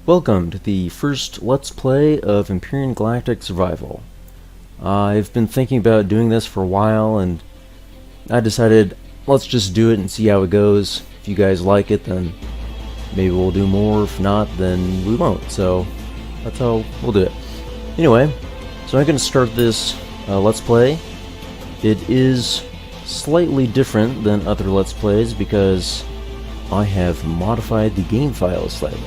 Welcome to the first Let's Play of Empyrion Galactic Survival. I've been thinking about doing this for a while, and I decided let's just do it and see how it goes. If you guys like it, then maybe we'll do more. If not, then we won't. So that's how we'll do it. Anyway, so I'm going to start this Let's Play. It is slightly different than other Let's Plays because I have modified the game files slightly.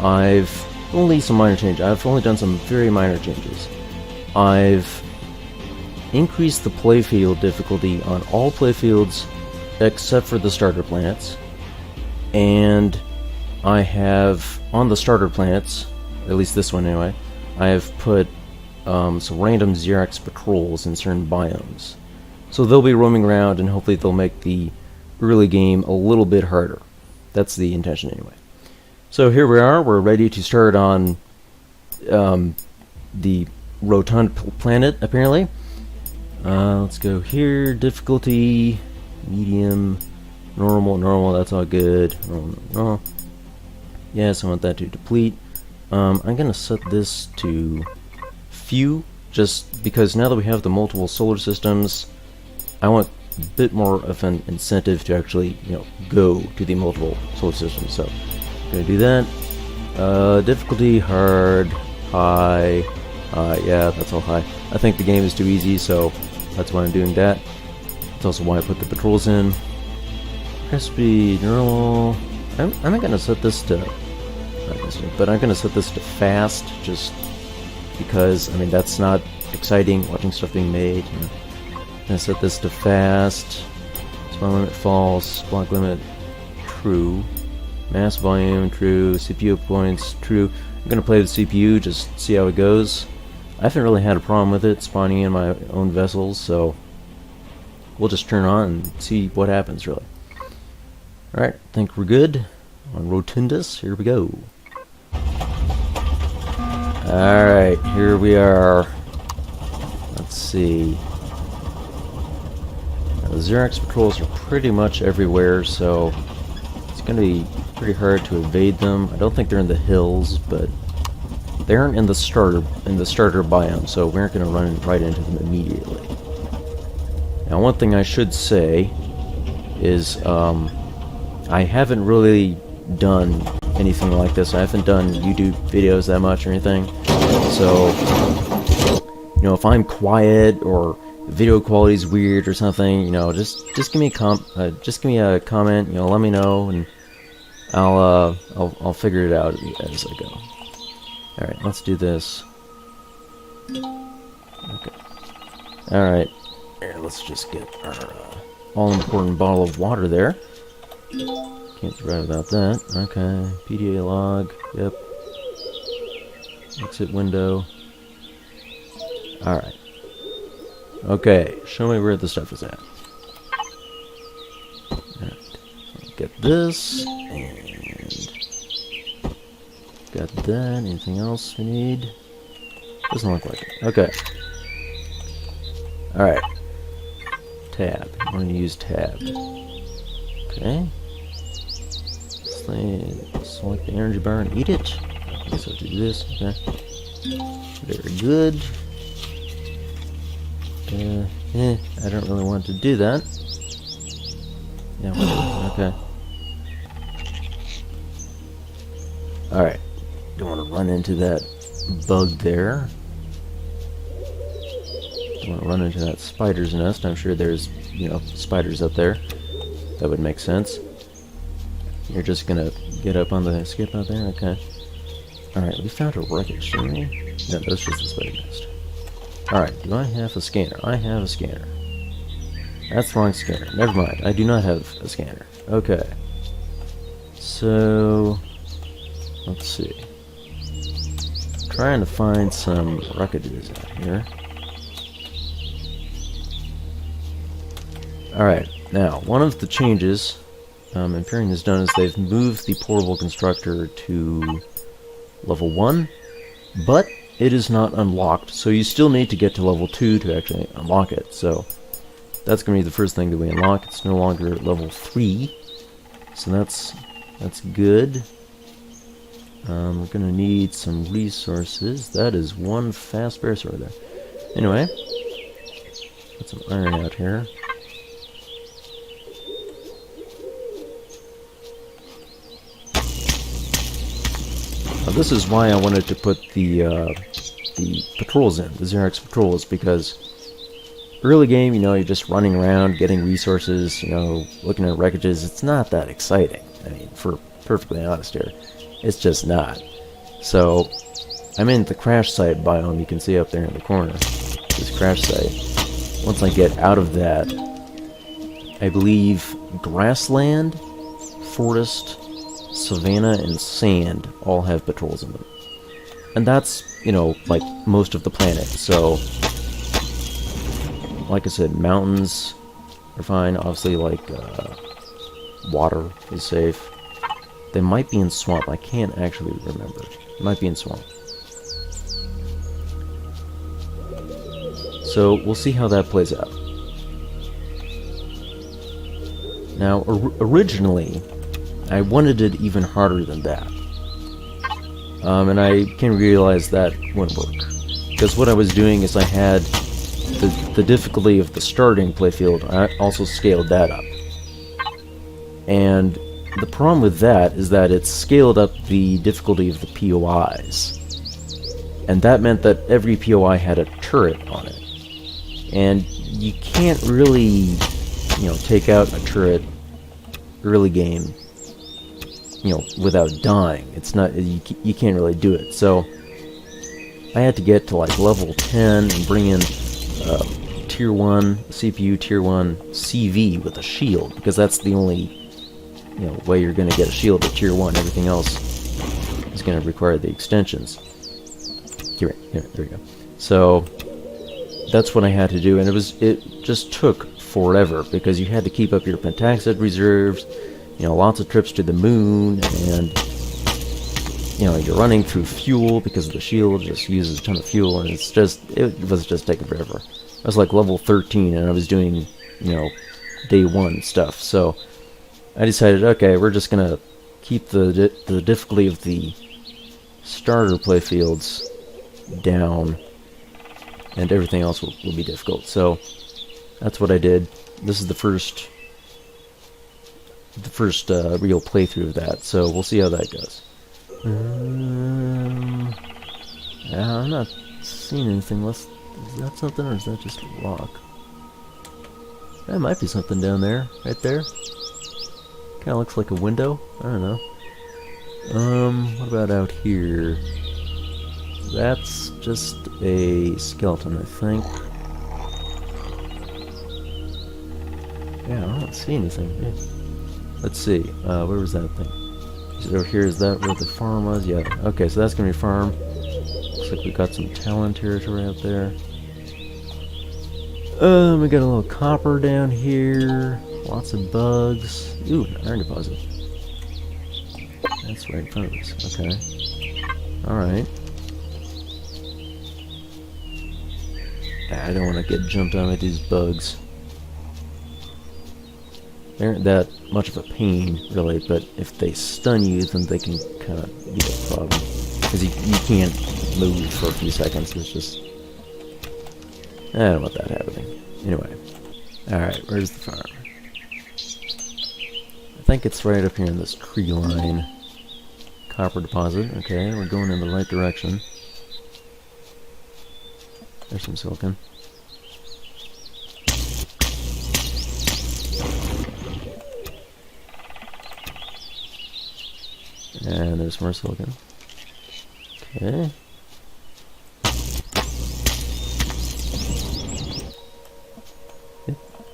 I've only some minor changes. I've only done some very minor changes. I've increased the playfield difficulty on all playfields except for the starter planets, and I have on the starter planets, at least this one anyway, I have put some random Xerox patrols in certain biomes, so they'll be roaming around and hopefully they'll make the early game a little bit harder. That's the intention anyway. So here we are, we're ready to start on the Rotund planet, apparently. Let's go here, difficulty, medium, normal, that's all good. Normal. Yes, I want that to deplete. I'm gonna set this to few, just because now that we have the multiple solar systems, I want a bit more of an incentive to actually, go to the multiple solar systems, so. Gonna do that. Difficulty, hard, high, yeah, that's all high. I think the game is too easy, so that's why I'm doing that. That's also why I put the patrols in. Recipe, normal. I'm gonna set this to, but I'm gonna set this to fast, just because, I mean, that's not exciting, watching stuff being made. I'm gonna set this to fast. Spawn limit, false. Block limit, true. Mass volume, true. CPU points, true. I'm gonna play the CPU, just see how it goes. I haven't really had a problem with it spawning in my own vessels, so we'll just turn on and see what happens, really. Alright, think we're good. On Rotundus, here we go. Alright, here we are. Let's see. Now, the Xerox patrols are pretty much everywhere, so it's gonna be pretty hard to evade them. I don't think they're in the hills, but they aren't in the starter biome, so we aren't going to run right into them immediately. Now, one thing I should say is I haven't really done anything like this. I haven't done YouTube videos that much or anything, so if I'm quiet or video quality is weird or something, just give me a comment. Let me know, and I'll figure it out as I go. All right, let's do this. Okay. All right. Here, let's just get our all-important bottle of water there. Can't survive without that. Okay. PDA log. Yep. Exit window. All right. Okay. Show me where the stuff is at. All right. Get this. Got that. Anything else we need? Doesn't look like it. Okay. Alright. Tab. I'm going to use tab. Okay. Select the energy bar and eat it. I guess I'll do this. Okay. Very good. I don't really want to do that. Yeah, whatever. Okay. Alright. Don't want to run into that bug there. Don't want to run into that spider's nest. I'm sure there's, spiders up there. That would make sense. You're just gonna get up on the skip out there? Okay. Alright, we found a wreckage, didn't we? No, that's just the spider nest. Alright, do I have a scanner? I have a scanner. That's the wrong scanner. Never mind, I do not have a scanner. Okay. So, let's see. Trying to find some wreckages out here. Alright, now, one of the changes Empyrion has done is they've moved the portable constructor to level 1, but it is not unlocked, so you still need to get to level 2 to actually unlock it, so that's going to be the first thing that we unlock. It's no longer level 3, so that's good. We're gonna need some resources. That is one fast bear sword there. Anyway, put some iron out here. Now, this is why I wanted to put the patrols in, the Xerox patrols, because early game, you know, you're just running around, getting resources, you know, looking at wreckages. It's not that exciting. I mean, for perfectly honest here, it's just not. So, I'm in the crash site biome you can see up there in the corner. This crash site. Once I get out of that, I believe grassland, forest, savanna, and sand all have patrols in them. And that's, you know, like most of the planet. So, like I said, mountains are fine. Obviously, like, water is safe. They might be in swamp. I can't actually remember. It might be in swamp. So, we'll see how that plays out. Now, originally, I wanted it even harder than that. And I can realize that wouldn't work. Because what I was doing is I had the difficulty of the starting playfield, I also scaled that up. And the problem with that is that it scaled up the difficulty of the POIs. And that meant that every POI had a turret on it. And you can't really, you know, take out a turret early game, you know, without dying. It's not, you can't really do it. So I had to get to like level 10 and bring in tier 1 CPU, tier 1 CV with a shield, because that's the only, you know, way you're going to get a shield at tier 1. Everything else is going to require the extensions. Here, there we go. So that's what I had to do, and it just took forever, because you had to keep up your pentaxid reserves, you know, lots of trips to the moon, and, you know, you're running through fuel because the shield just uses a ton of fuel, and it was just taking forever. I was like level 13, and I was doing, you know, day 1 stuff. So I decided, okay, we're just gonna keep the difficulty of the starter playfields down, and everything else will be difficult. So that's what I did. This is the first real playthrough of that, so we'll see how that goes. Yeah, I'm not seeing anything. Is that something, or is that just a rock? That might be something down there, right there. Kind of looks like a window. I don't know. What about out here? That's just a skeleton, I think. Yeah, I don't see anything. Yeah. Let's see. Where was that thing? Is it over here? Is that where the farm was? Yeah. Okay, so that's gonna be farm. Looks like we got some Talon territory up there. We got a little copper down here. Lots of bugs. Ooh, an iron deposit. That's right in front of us. Okay. Alright. I don't want to get jumped on by these bugs. They aren't that much of a pain, really, but if they stun you, then they can kind of be a problem. Because you can't move for a few seconds. It's just... I don't want that happening. Anyway. Alright, where's the farm? I think it's right up here in this tree line. Copper deposit. Okay, we're going in the right direction. There's some silicon. And there's more silicon. Okay.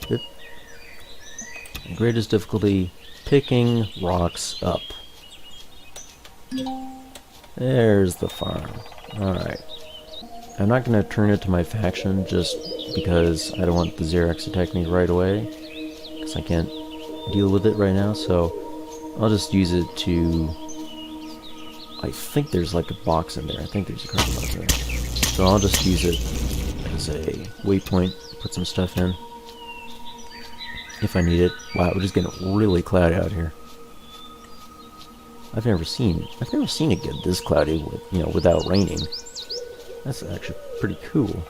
Yep. Greatest difficulty, picking rocks up. There's the farm. Alright. I'm not going to turn it to my faction just because I don't want the Xerox to attack me right away, because I can't deal with it right now, so I'll just use it to... I think there's like a box in there. I think there's a carbon box in there. So I'll just use it as a waypoint, put some stuff in if I need it. Wow, we're just getting really cloudy out here. I've never seen it get this cloudy with, without raining. That's actually pretty cool.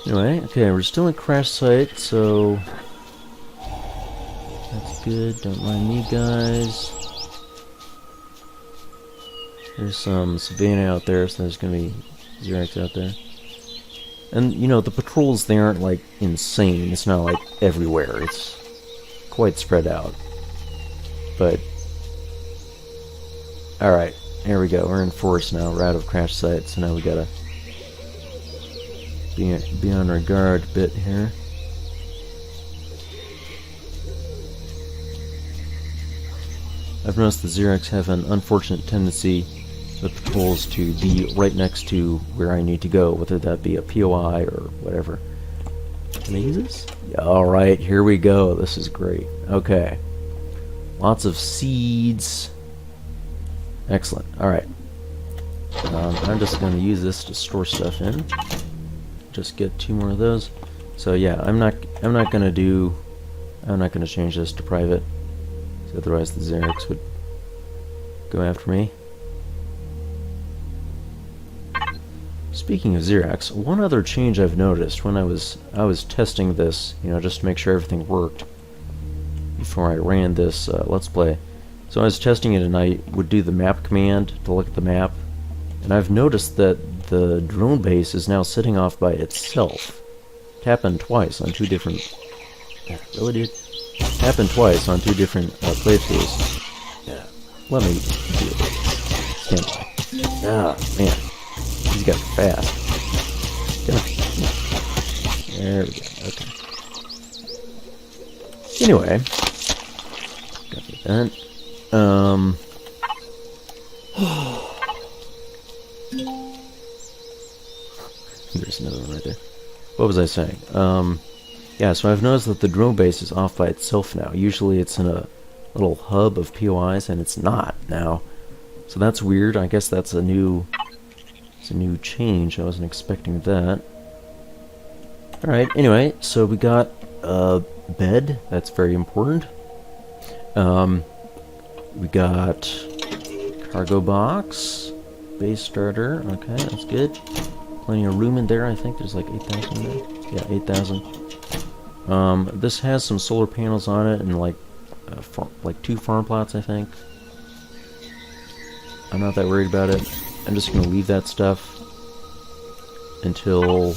Anyway, okay, we're still in crash site, so that's good. Don't mind me, guys. There's some Savannah out there, so there's gonna be Xerax out there. And, the patrols, they aren't, like, insane. It's not, like, everywhere. It's quite spread out. But, alright, here we go. We're in force now. We're out of crash site, so now we gotta be on our guard a bit here. I've noticed the Xerax have an unfortunate tendency with patrols to be right next to where I need to go, whether that be a POI or whatever. Can I use this? Yeah, alright, here we go. This is great. Okay. Lots of seeds. Excellent. Alright. I'm just going to use this to store stuff in. Just get 2 more of those. So yeah, I'm not going to change this to private. So otherwise the Xerax would go after me. Speaking of Xerax, one other change I've noticed when I was testing this, just to make sure everything worked before I ran this Let's Play. So I was testing it and I would do the map command to look at the map, and I've noticed that the drone base is now sitting off by itself. It happened twice on 2 different... Yeah, really, dude? It happened twice on 2 different playthroughs. Yeah, let me do it. Stand by. Ah, man. He's got fast. Come on. There we go. Okay. Anyway. Got that. There's another one right there. What was I saying? Yeah, so I've noticed that the drone base is off by itself now. Usually it's in a little hub of POIs, and it's not now. So that's weird. I guess that's a new change. I wasn't expecting that. Alright, anyway, so we got a bed. That's very important. We got cargo box, base starter. Okay, that's good. Plenty of room in there. I think there's like 8,000 in there. Yeah, 8,000. This has some solar panels on it and like 2 farm plots, I think. I'm not that worried about it. I'm just going to leave that stuff until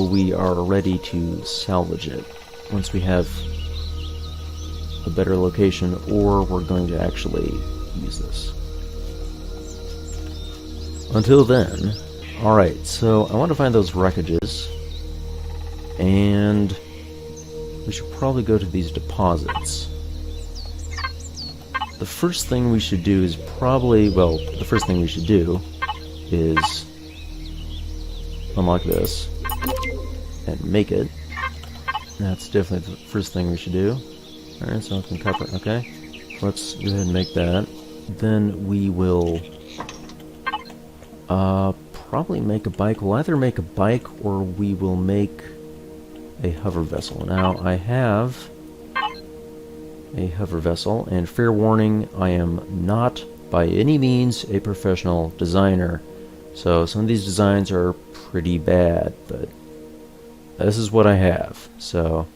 we are ready to salvage it. Once we have a better location, or we're going to actually use this. Until then, alright, so I want to find those wreckages, and we should probably go to these deposits. The first thing we should do is unlock this and make it. That's definitely the first thing we should do. Alright, so it's in copper. Okay, let's go ahead and make that. Then we will probably make a bike. We'll either make a bike or we will make a hover vessel. Now, I have a hover vessel, and fair warning, I am not by any means a professional designer. So some of these designs are pretty bad, but this is what I have. So,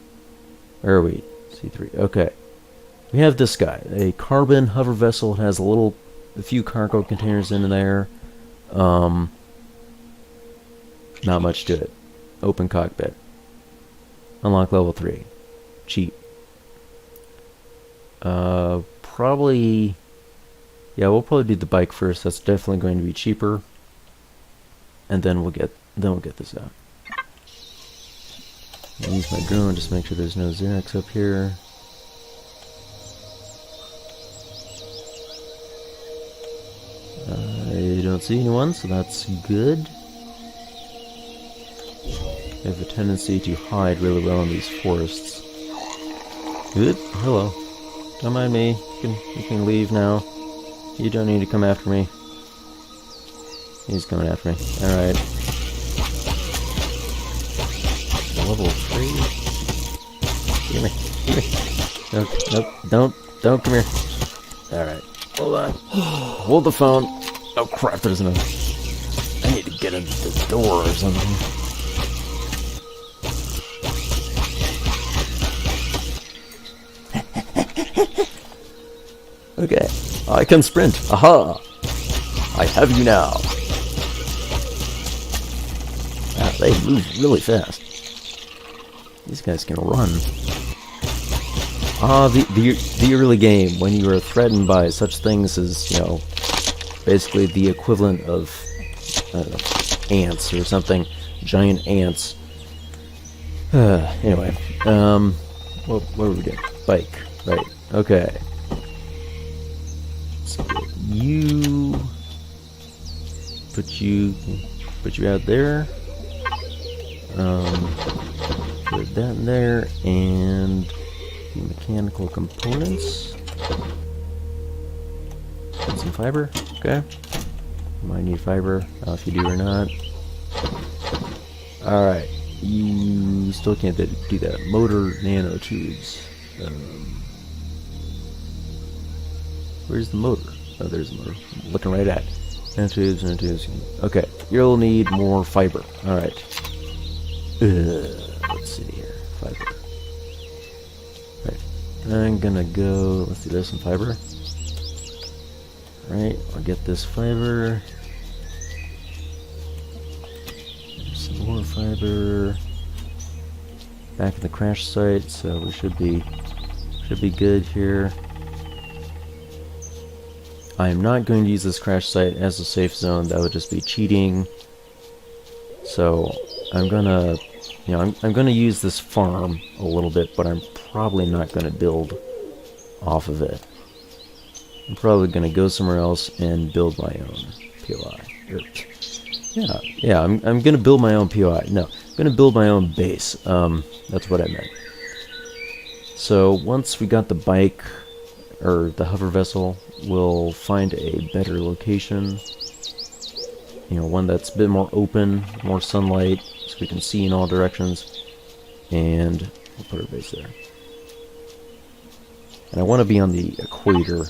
where are we? C3. Okay. We have this guy, a carbon hover vessel. It has a few cargo containers in there. Not much to it. Open cockpit. Unlock level 3. Cheap. Probably... Yeah, we'll probably do the bike first. That's definitely going to be cheaper. And then we'll get this out. I'll use my drone just to make sure there's no Xerax up here. I don't see anyone, so that's good. I have a tendency to hide really well in these forests. Good. Hello. Don't mind me. You can leave now. You don't need to come after me. He's coming after me. Alright. Level 3. Give me. Okay, nope, don't come here. Alright, hold on. Hold the phone. Oh crap, there's no... I need to get into the door or something. Okay, I can sprint. Aha! I have you now. Wow, they move really fast. These guys can run. The early game, when you were threatened by such things as, you know, basically the equivalent of, I don't know, ants or something. Giant ants. Anyway, what were we doing? Bike, right, okay. Let's get you... Put you out there. Put that in there, and the mechanical components. And some fiber, okay. Might need fiber, if you do or not. Alright, you still can't do that. Motor nanotubes. Where's the motor? Oh, there's the motor. I'm looking right at it. Nanotubes. Okay, you'll need more fiber. Alright. Let's see here. Fiber. Right. I'm gonna go. Let's see, there's some fiber. Alright, I'll get this fiber. There's some more fiber. Back in the crash site, so we should be good here. I am not going to use this crash site as a safe zone. That would just be cheating. So I'm gonna, you know, I'm gonna use this farm a little bit, but I'm probably not gonna build off of it. I'm probably gonna go somewhere else and build my own POI. Yeah, I'm gonna build my own POI. No, I'm gonna build my own base. That's what I meant. So once we got the bike or the hover vessel, we'll find a better location. You know, one that's a bit more open, more sunlight, so we can see in all directions. And we'll put our base there. And I want to be on the equator.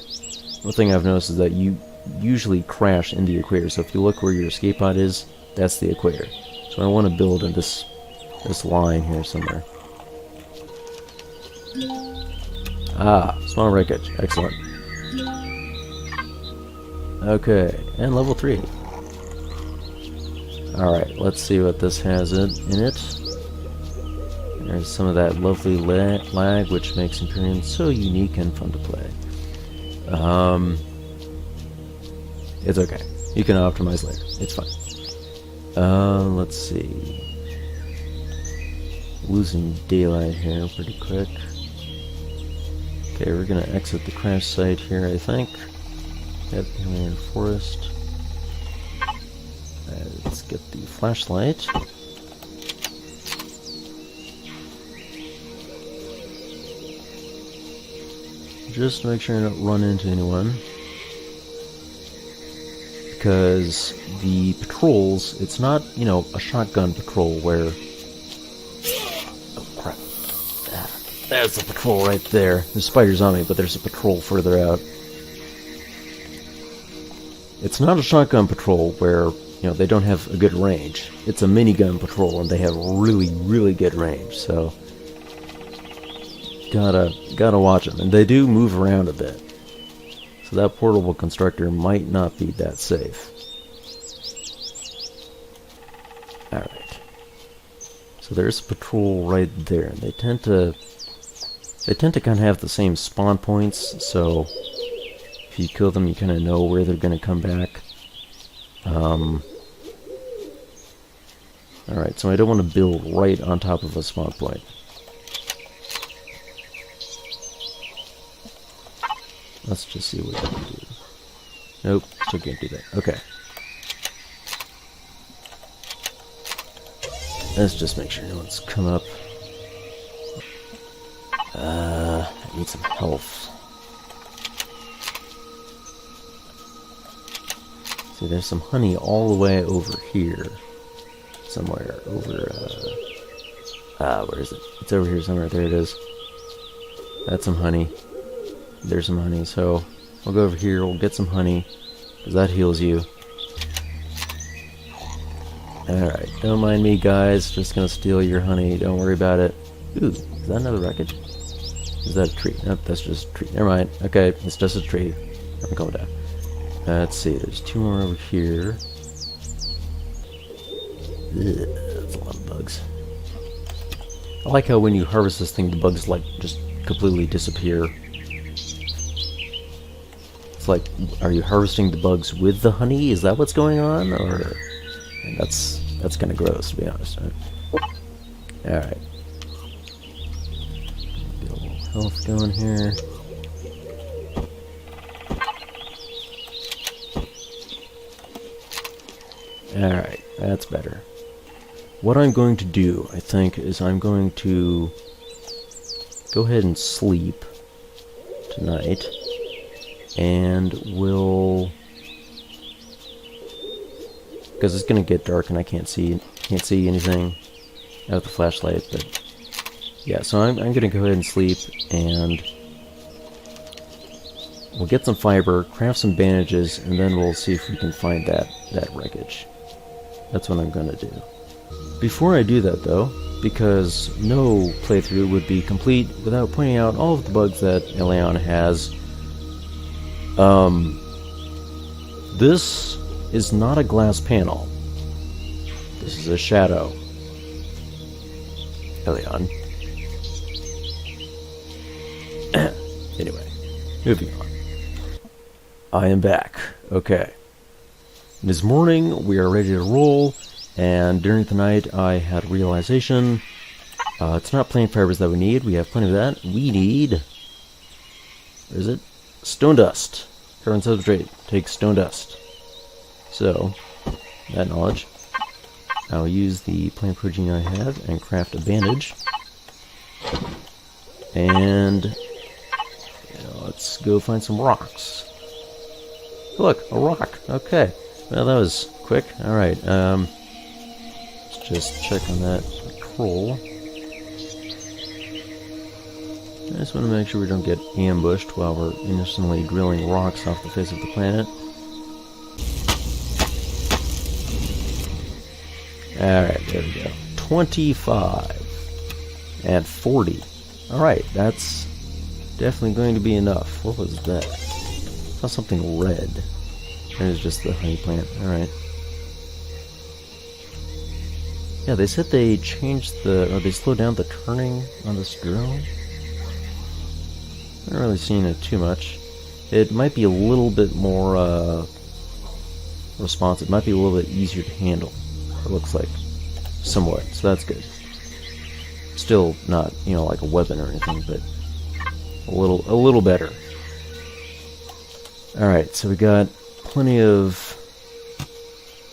One thing I've noticed is that you usually crash in the equator. So if you look where your escape pod is, that's the equator. So I want to build in this line here somewhere. Ah, small wreckage. Excellent. Okay, and level 3. Alright, let's see what this has in it. There's some of that lovely lag, which makes Empyrion so unique and fun to play. It's okay. You can optimize later. It's fine. Let's see. Losing daylight here pretty quick. Okay, we're gonna exit the crash site here, I think. Yep, Empyrion Forest. Let's get the flashlight. Just make sure you don't run into anyone. Because the patrols, it's not, you know, a shotgun patrol where... Oh crap. There's a patrol right there. There's spiders on me, but there's a patrol further out. It's not a shotgun patrol where, you know, they don't have a good range. It's a minigun patrol, and they have really, really good range, so... Gotta watch them. And they do move around a bit. So that portable constructor might not be that safe. Alright. So there's a patrol right there, and they tend to kind of have the same spawn points, so if you kill them, you kind of know where they're going to come back. Alright, so I don't want to build right on top of a spawn point. Let's just see what we can do. Nope, still can't do that. Okay. Let's just make sure no one's come up. I need some health. See, there's some honey all the way over here. Somewhere. Over, where is it? It's over here somewhere. There it is. That's some honey. There's some honey. So we'll go over here. We'll get some honey, because that heals you. Alright, don't mind me, guys. Just gonna steal your honey. Don't worry about it. Ooh, is that another wreckage? Is that a tree? Nope, that's just a tree. Never mind. Okay, it's just a tree. I'm going down. Let's see, there's 2 more over here. Ugh, that's a lot of bugs. I like how when you harvest this thing, the bugs, like, just completely disappear. It's like, are you harvesting the bugs with the honey? Is that what's going on? Or... And that's kind of gross, to be honest. Right? Alright. Get a little health going here. Alright, that's better. What I'm going to do, I think, is I'm going to go ahead and sleep tonight. And we'll... Because it's gonna get dark and I can't see anything out of the flashlight, but yeah, so I'm gonna go ahead and sleep, and we'll get some fiber, craft some bandages, and then we'll see if we can find that wreckage. That's what I'm gonna do. Before I do that though, because no playthrough would be complete without pointing out all of the bugs that Elion has, this is not a glass panel. This is a shadow. Elion. Anyway, moving on. I am back. Okay. This morning, we are ready to roll, and during the night, I had a realization. It's not plant fibers that we need. We have plenty of that. We need... Where is it? Stone dust. Current substrate. Take stone dust. So, that knowledge, I'll use the plant protein I have and craft a bandage. And let's go find some rocks. Look, a rock. Okay. Well, that was quick. Alright, let's just check on that patrol. I just want to make sure we don't get ambushed while we're innocently drilling rocks off the face of the planet. Alright, there we go. 25 and 40. Alright, that's definitely going to be enough. What was that? I saw something red. It was just the honey plant. Alright. Yeah, they said they changed or they slowed down the turning on this drill. I haven't really seen it too much. It might be a little bit more responsive. It might be a little bit easier to handle. It looks like, somewhat, so that's good. Still not, like a weapon or anything, but a little better. Alright, so we got plenty of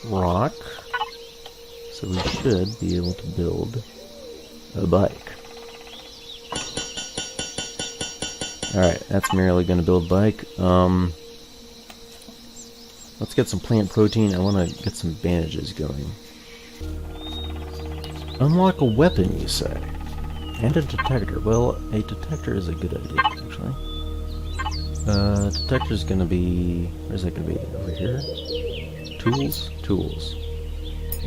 rock, so we should be able to build a bike. Alright, that's merely going to build a bike. Let's get some plant protein. I want to get some bandages going. Unlock a weapon, you say? And a detector. Well, a detector is a good idea, actually. Detector's gonna be... Where's that gonna be? Over here? Tools? Tools.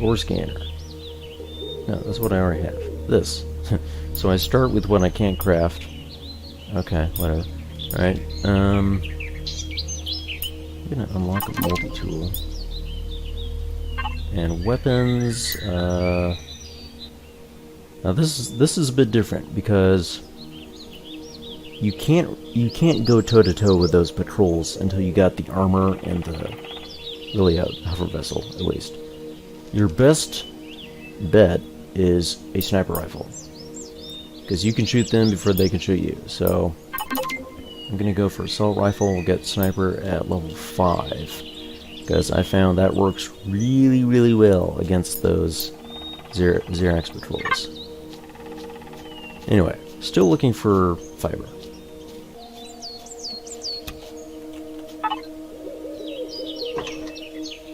Or scanner. No, that's what I already have. This. So I start with what I can't craft. Okay, whatever. Alright, I'm gonna unlock a multi-tool. And weapons, now this is a bit different because you can't go toe to toe with those patrols until you got the armor and the really a hover vessel at least. Your best bet is a sniper rifle because you can shoot them before they can shoot you. So I'm gonna go for assault rifle. We'll get sniper at level 5 because I found that works really well against those Xerax patrols. Anyway, still looking for fiber.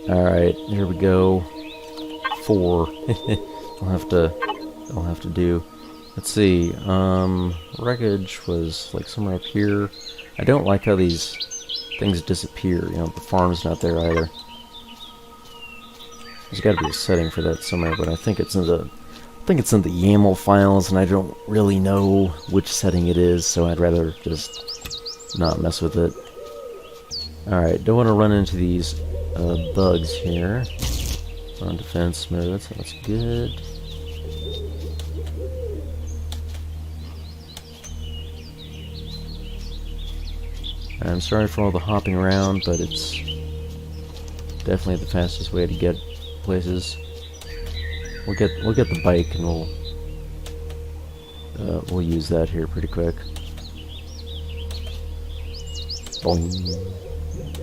Alright, here we go. 4. I'll have to do. Let's see, wreckage was like somewhere up here. I don't like how these things disappear, you know, the farm's not there either. There's gotta be a setting for that somewhere, but I think it's in the YAML files, and I don't really know which setting it is, so I'd rather just not mess with it. Alright, don't want to run into these bugs here. On defense mode, so that's good. I'm sorry for all the hopping around, but it's definitely the fastest way to get places. We'll get the bike, and we'll use that here pretty quick. Boing,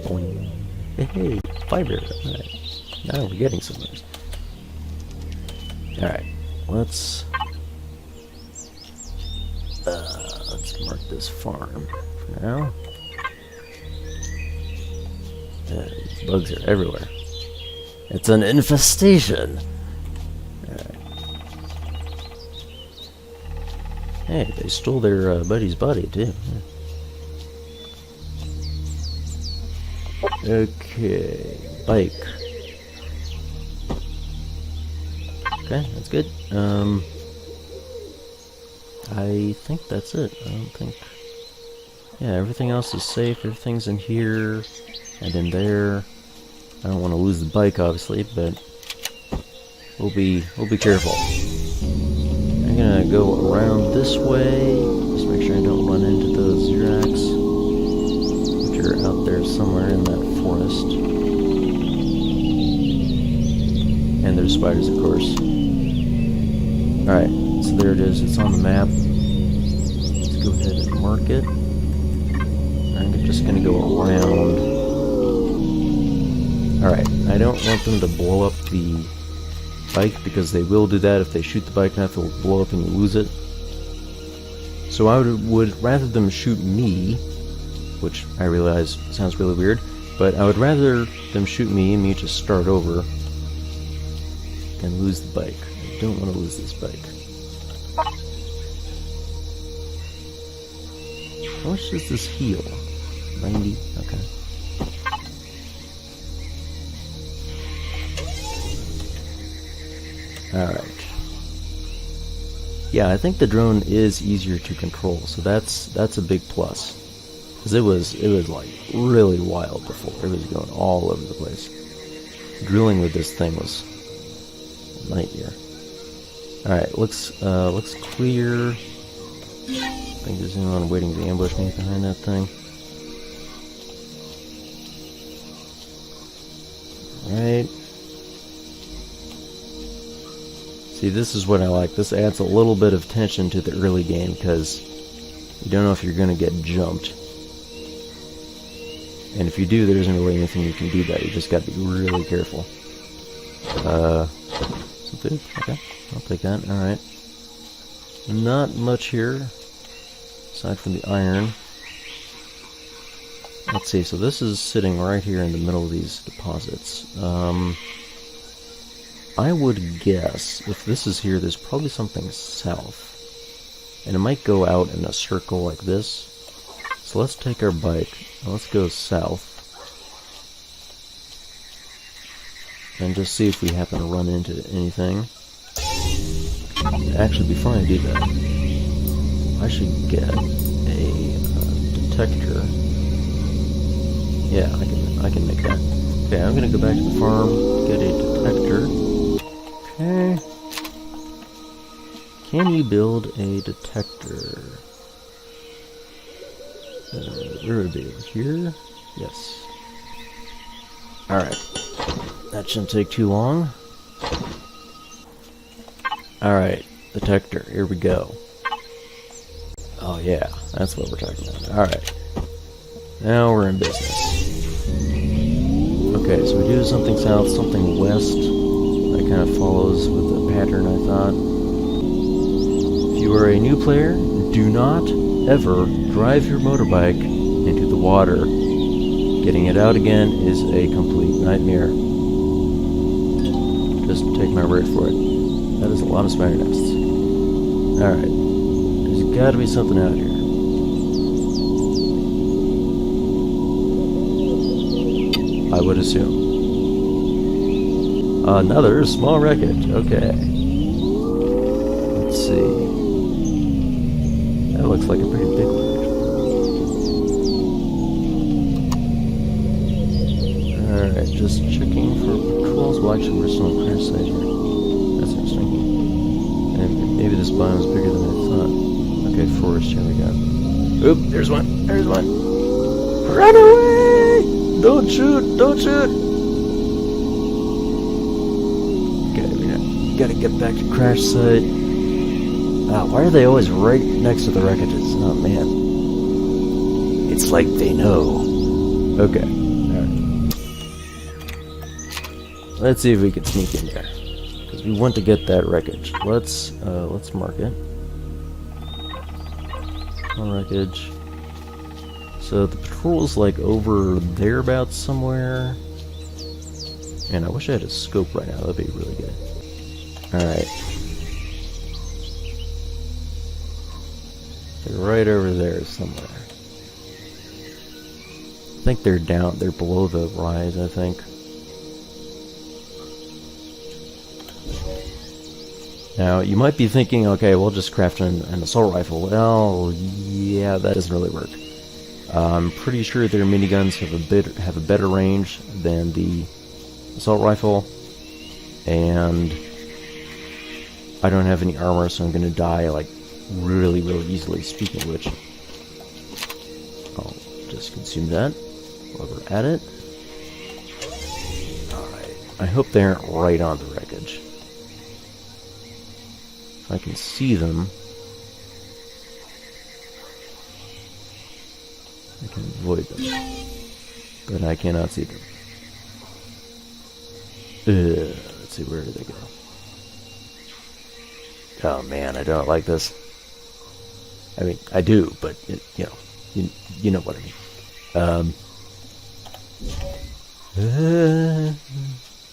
boing. Hey, fiber. All right. Now we're getting somewhere. All right, let's mark this farm for now. These bugs are everywhere. It's an infestation. Alright. Hey, they stole their buddy's body too. Okay, bike. Okay, that's good. I think that's it. I don't think... Yeah, everything else is safe. Everything's in here and in there. I don't want to lose the bike, obviously, but we'll be careful. I'm gonna go around this way. Just make sure I don't run into those Xerax, which are out there somewhere in that forest. And there's spiders, of course. Alright, so there it is. It's on the map. Let's go ahead and mark it. I'm just gonna go around. Alright, I don't want them to blow up the bike, because they will do that. If they shoot the bike enough, it will blow up and you lose it. So I would rather them shoot me, which I realize sounds really weird, but I would rather them shoot me and me just start over than lose the bike. I don't want to lose this bike. How much does this heal? 90? Okay. Alright. Yeah, I think the drone is easier to control, so that's a big plus. Because it was like really wild before. It was going all over the place. Drilling with this thing was a nightmare. Alright, looks clear. I think there's anyone waiting to ambush me behind that thing. Alright. See, this is what I like. This adds a little bit of tension to the early game, because you don't know if you're going to get jumped. And if you do, there isn't really anything you can do about it. You just got to be really careful. Some food? Okay, I'll take that. Alright. Not much here, aside from the iron. Let's see, so this is sitting right here in the middle of these deposits. I would guess, if this is here, there's probably something south. And it might go out in a circle like this. So let's take our bike, and let's go south. And just see if we happen to run into anything. Actually, before I do that, I should get a detector. Yeah, I can make that. Okay, I'm gonna go back to the farm, get a detector. Okay. Can you build a detector? Where would it be? Over here? Yes. Alright. That shouldn't take too long. Alright, detector. Here we go. Oh yeah, that's what we're talking about. Alright. Now we're in business. Okay, so we do something south, something west. That kind of follows with the pattern I thought. If you are a new player, do not ever drive your motorbike into the water. Getting it out again is a complete nightmare. Just take my word for it. That is a lot of spider nests. Alright. There's gotta be something out here. I would assume. Another small wreckage. Okay. Let's see. That looks like a pretty big one. Alright, just checking for patrols. Well, actually, we're still on crash site here. That's interesting. And maybe this biome is bigger than I thought. Okay, forest. Here we go. Oop, there's one. There's one. Run away! Don't shoot! Don't shoot! Okay, we gotta get back to crash site. Ah, why are they always right next to the wreckages? Oh man. It's like they know. Okay. Alright. Let's see if we can sneak in there. Because we want to get that wreckage. Let's mark it. Wreckage. So the patrol's like over thereabouts somewhere. And I wish I had a scope right now. That'd be really good. Alright. They're right over there somewhere. I think they're down. They're below the rise, I think. Now, you might be thinking, okay, we'll just craft an assault rifle. Well, yeah, that doesn't really work. I'm pretty sure their miniguns have a better range than the assault rifle, and I don't have any armor, so I'm going to die like really easily. Speaking of which, I'll just consume that while we're at it. Alright, I hope they aren't right on the wreckage. If I can see them, I can avoid them, but I cannot see them. Let's see, where do they go? Oh man, I don't like this. I mean, I do, but you know what I mean.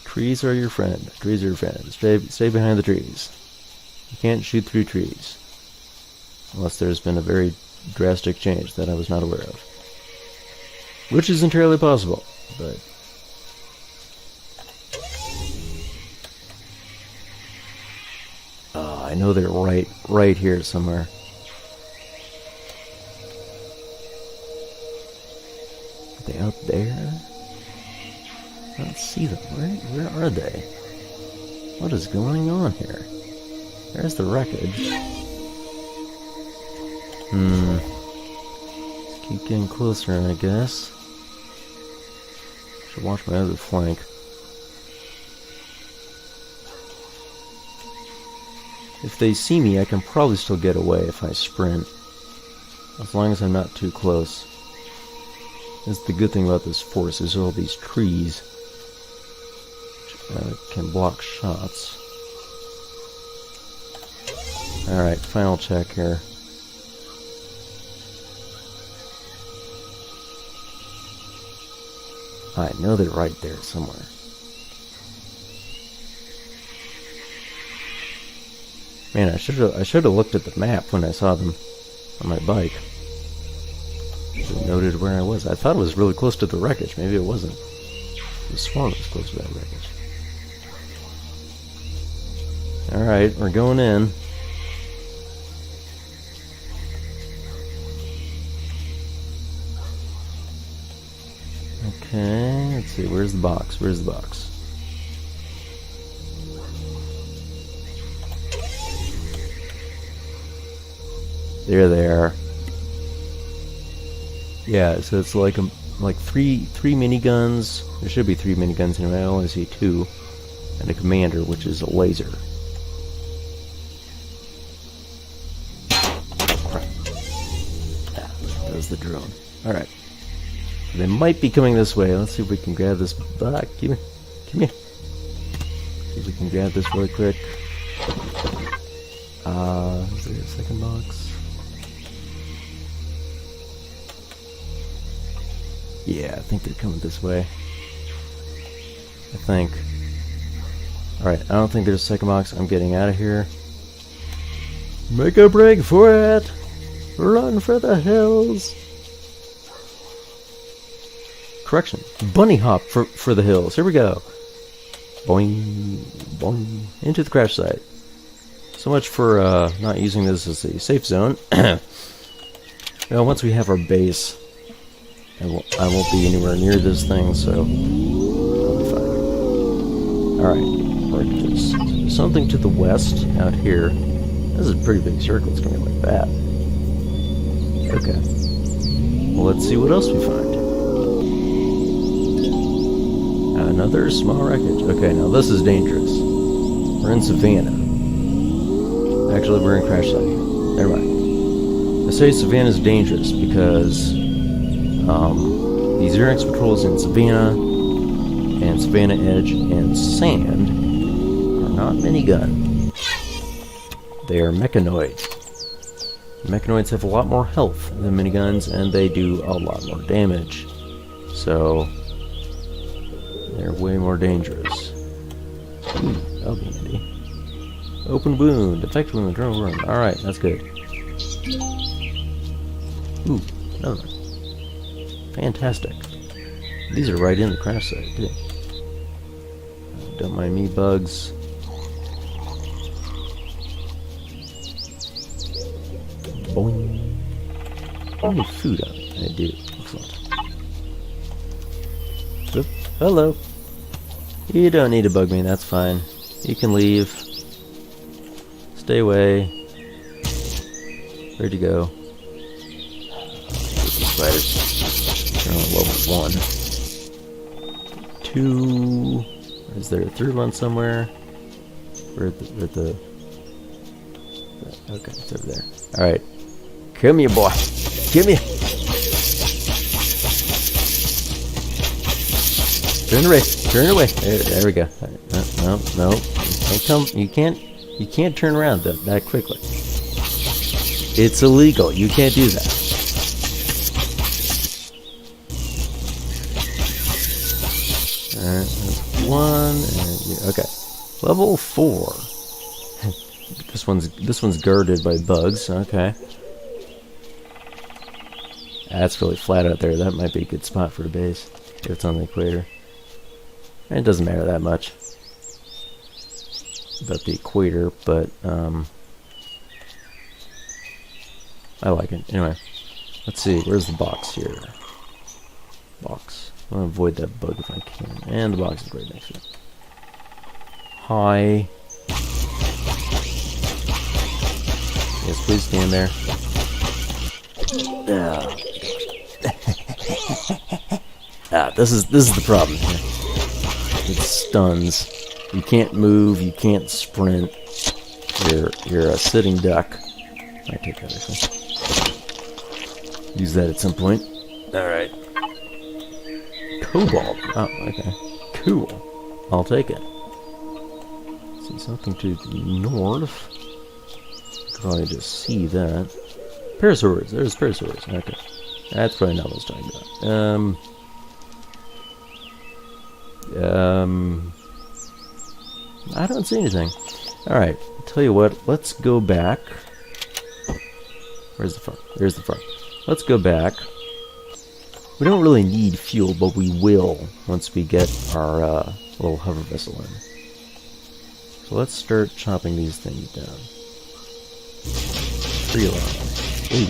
Trees are your friend. Trees are your friend. Stay behind the trees. You can't shoot through trees unless there's been a very drastic change that I was not aware of, which is entirely possible. But I know they're right here somewhere. Are they out there? I don't see them. Where are they? What is going on here? There's the wreckage. Let's keep getting closer, I guess. Should watch my other flank. If they see me, I can probably still get away if I sprint. As long as I'm not too close. That's the good thing about this forest, is all these trees which, can block shots. Alright, final check here. I know they're right there somewhere. Man, I should have looked at the map when I saw them on my bike. Should have noted where I was. I thought it was really close to the wreckage. Maybe it wasn't. The swarm was close to that wreckage. Alright, we're going in. Okay, let's see, where's the box? Where's the box? There they are. Yeah, so it's like three miniguns. There should be 3 miniguns anyway. I only see 2, and a commander, which is a laser. That was the drone. All right. They might be coming this way. Let's see if we can grab this back. Come here. See if we can grab this really quick. Is there a second box? Yeah, I think they're coming this way. I think. Alright, I don't think there's a second box. I'm getting out of here. Make a break for it! Run for the hills! Correction. Bunny hop for the hills. Here we go. Boing, boing. Into the crash site. So much for not using this as a safe zone. Now, once we have our base, I won't be anywhere near this thing, so I'll be fine. Alright, there's something to the west out here. This is a pretty big circle, it's going to be like that. Okay. Well, let's see what else we find. Another small wreckage. Okay, now this is dangerous. We're in Savannah. Actually, we're in Crash Site. Never mind. I say Savannah is dangerous because these Xernex patrols in Savannah and Savannah Edge and Sand are not minigun. They are mechanoids. Mechanoids have a lot more health than miniguns, and they do a lot more damage. So they're way more dangerous. Ooh, that'll be handy. Open wound, effective wound, drone run. Alright, that's good. Ooh, another one. Fantastic. These are right in the crash site, too. Don't mind me, bugs. Boing. How many food on it? I do. Excellent. Oop. Hello. You don't need to bug me, that's fine. You can leave. Stay away. Where'd you go? Spiders. They're on level 1. 2. Is there a third one somewhere? We're at the okay, it's over there. Alright. Come here, boy. Come here. Turn away. Turn away. There we go. No. You can't turn around that quickly. It's illegal. You can't do that. Alright, that's 1. And okay. Level 4. This one's guarded by bugs. Okay. That's really flat out there. That might be a good spot for a base if it's on the equator. And it doesn't matter that much about the equator, but I like it. Anyway, let's see. Where's the box here? Box. I'm gonna avoid that bug if I can. And the box is right next to it. Hi. Yes, please stand there. This is the problem here. It stuns. You can't move. You can't sprint. You're a sitting duck. I take that actually. Use that at some point. All right. Cobalt. Oh, okay. Cool. I'll take it. See something to the north. Probably just see that. Parasaurs. There's parasaurs. Okay. That's probably not what I was talking about. I don't see anything. Alright. Tell you what. Let's go back. Where's the front? There's the front. Let's go back. We don't really need fuel, but we will once we get our little hover vessel in. So let's start chopping these things down. 3 alarm. Ooh.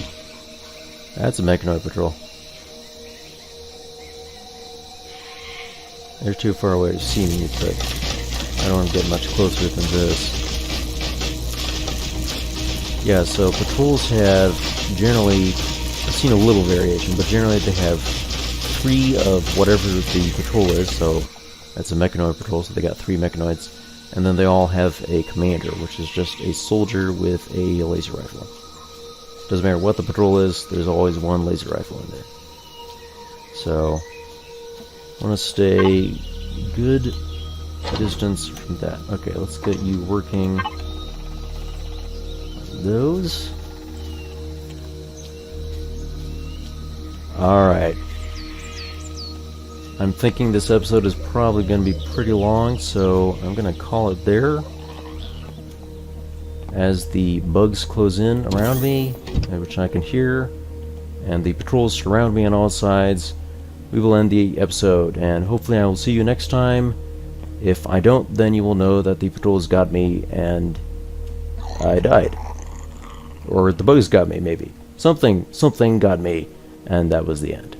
That's a mechanoid patrol. They're too far away to see me, but I don't want to get much closer than this. Yeah, so patrols have generally, I've seen a little variation, but generally they have 3 of whatever the patrol is, so that's a mechanoid patrol, so they got 3 mechanoids. And then they all have a commander, which is just a soldier with a laser rifle. Doesn't matter what the patrol is, there's always one laser rifle in there. So, I want to stay good distance from that. Okay, let's get you working those. Alright. I'm thinking this episode is probably going to be pretty long, so I'm going to call it there. as the bugs close in around me, which I can hear, and the patrols surround me on all sides, we will end the episode, and hopefully I will see you next time. If I don't, then you will know that the patrols got me and I died. Or the bugs got me, maybe. Something got me, and that was the end.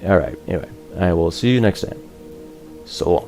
Alright, anyway, I will see you next time. So long.